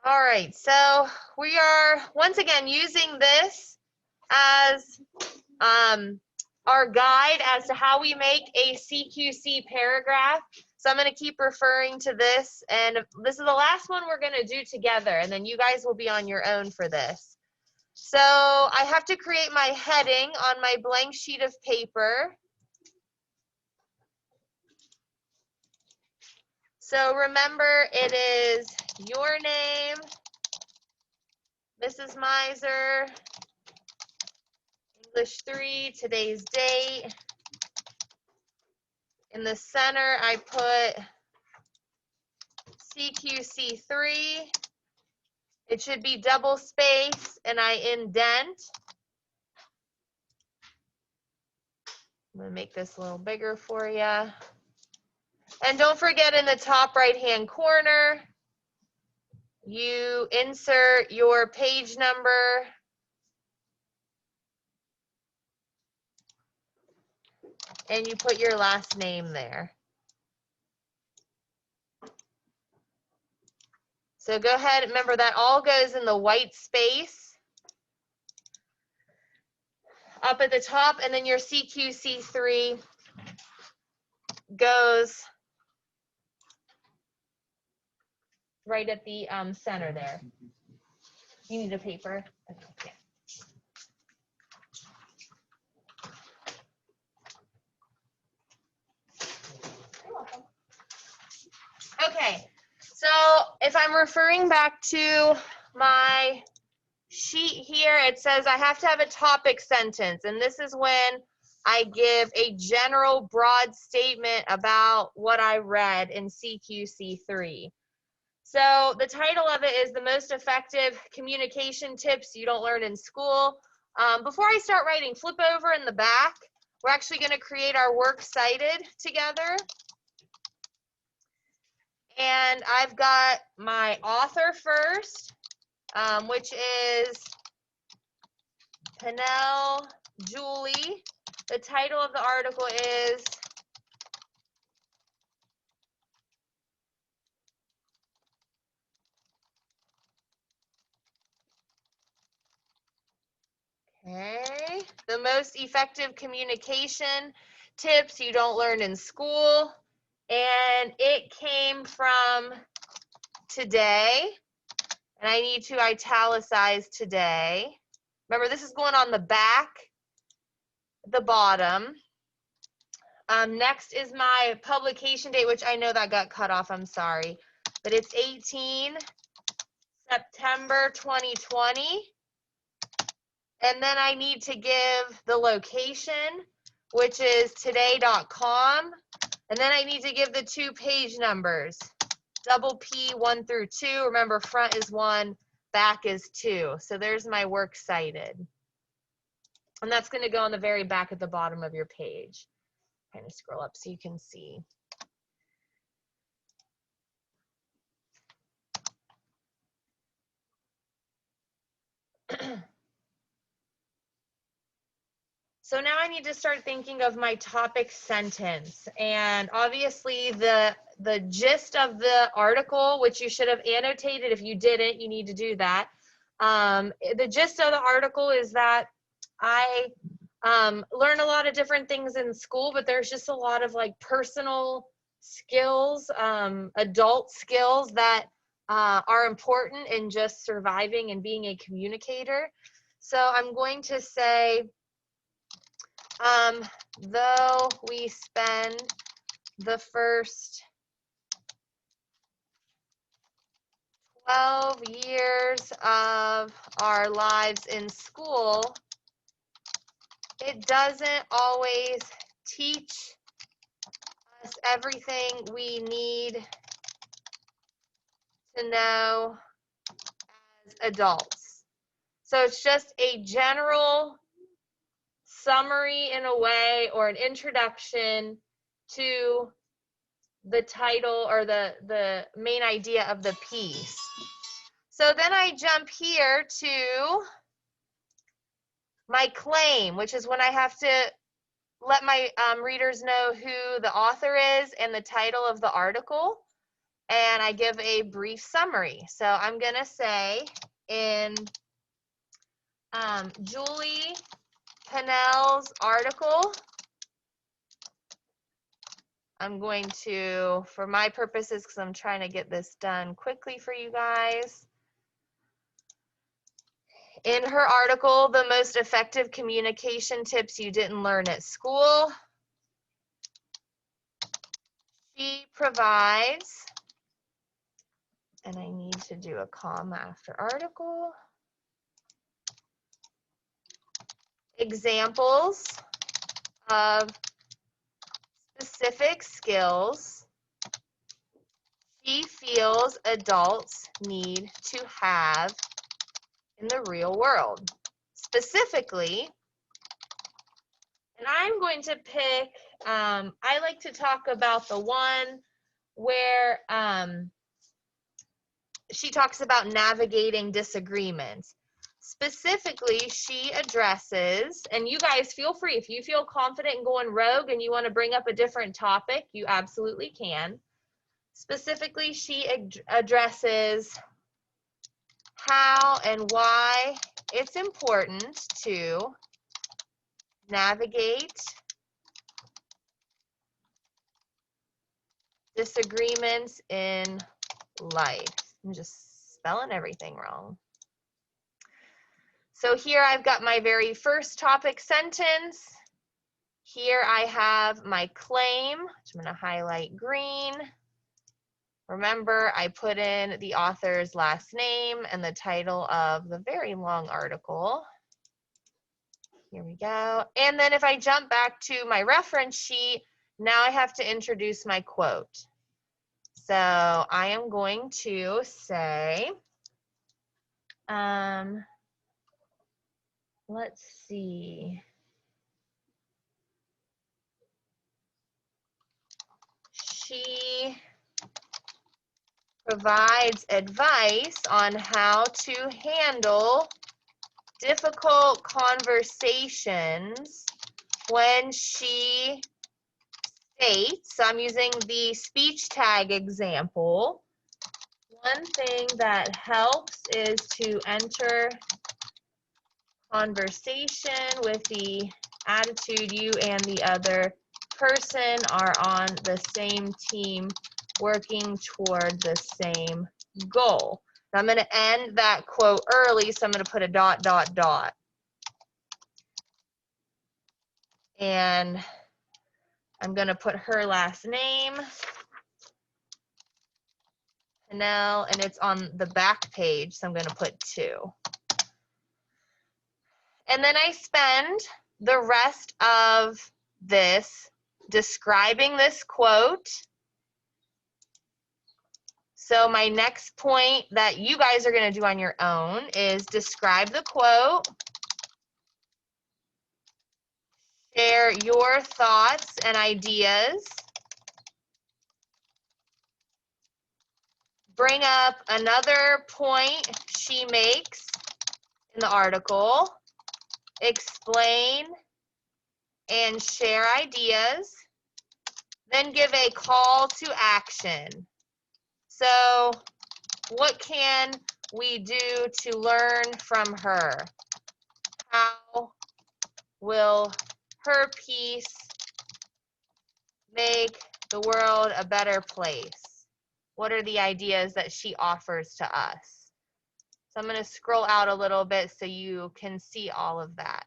All right, so we are once again using this as our guide as to how we make a CQC paragraph. So I'm going to keep referring to this, and this is the last one we're going to do together, and then you guys will be on your own for this. So I have to create my heading on my blank sheet of paper. So remember, it is your name, Mrs. Miser, English 3, today's date. In the center, I put CQC 3. It should be double space, and I indent. I'm going to make this a little bigger for you. And don't forget, in the top right-hand corner, you insert your page number. And you put your last name there. So go ahead, remember that all goes in the white space up at the top, and then your CQC3 goes right at the center there. You need a paper? Okay, yeah. You're welcome. Okay, so if I'm referring back to my sheet here, it says I have to have a topic sentence, and this is when I give a general broad statement about what I read in CQC3. So the title of it is The Most Effective Communication Tips You Don't Learn in School. Before I start writing, flip over in the back. We're actually going to create our works cited together. And I've got my author first, which is Pennell Julie. The title of the article is The Most Effective Communication Tips You Don't Learn in School. And it came from today. And I need to italicize today. Remember, this is going on the back, the bottom. Next is my publication date, which I know that got cut off, I'm sorry. But it's 18 September 2020. And then I need to give the location, which is today.com. And then I need to give the 2 page numbers, double P 1 through 2. Remember, front is 1, back is 2. So there's my works cited. And that's going to go on the very back at the bottom of your page. Kind of scroll up so you can see. So now I need to start thinking of my topic sentence. And obviously the gist of the article, which you should have annotated. If you didn't, you need to do that. The gist of the article is that I learn a lot of different things in school, but there's just a lot of like personal skills, adult skills that are important in just surviving and being a communicator. So I'm going to say, though we spend the first 12 years of our lives in school, it doesn't always teach us everything we need to know as adults. So it's just a general summary in a way, or an introduction to the title or the main idea of the piece. So then I jump here to my claim, which is when I have to let my readers know who the author is and the title of the article. and I give a brief summary. So I'm going to say in Julie Pennell's article, I'm going to, for my purposes, because I'm trying to get this done quickly for you guys. In her article, the most effective communication tips you didn't learn at school, she provides, and I need to do a comma after article, examples of specific skills she feels adults need to have in the real world. Specifically, and I'm going to pick, I like to talk about the one where she talks about navigating disagreements. Specifically, she addresses, and you guys feel free, if you feel confident in going rogue and you want to bring up a different topic, you absolutely can. Specifically, she addresses how and why it's important to navigate disagreements in life. I'm just spelling everything wrong. So here I've got my very first topic sentence. Here I have my claim, which I'm going to highlight green. Remember, I put in the author's last name and the title of the very long article. Here we go. And then if I jump back to my reference sheet, now I have to introduce my quote. So I am going to say, let's see. She provides advice on how to handle difficult conversations when she states, so I'm using the speech tag example, one thing that helps is to enter conversation with the attitude you and the other person are on the same team working toward the same goal. Now I'm going to end that quote early, so I'm going to put a ... And I'm going to put her last name, Pennell, and it's on the back page, so I'm going to put 2. And then I spend the rest of this describing this quote. So my next point that you guys are going to do on your own is describe the quote, share your thoughts and ideas, bring up another point she makes in the article, explain and share ideas, then give a call to action. So what can we do to learn from her? How will her piece make the world a better place? What are the ideas that she offers to us? So I'm going to scroll out a little bit so you can see all of that.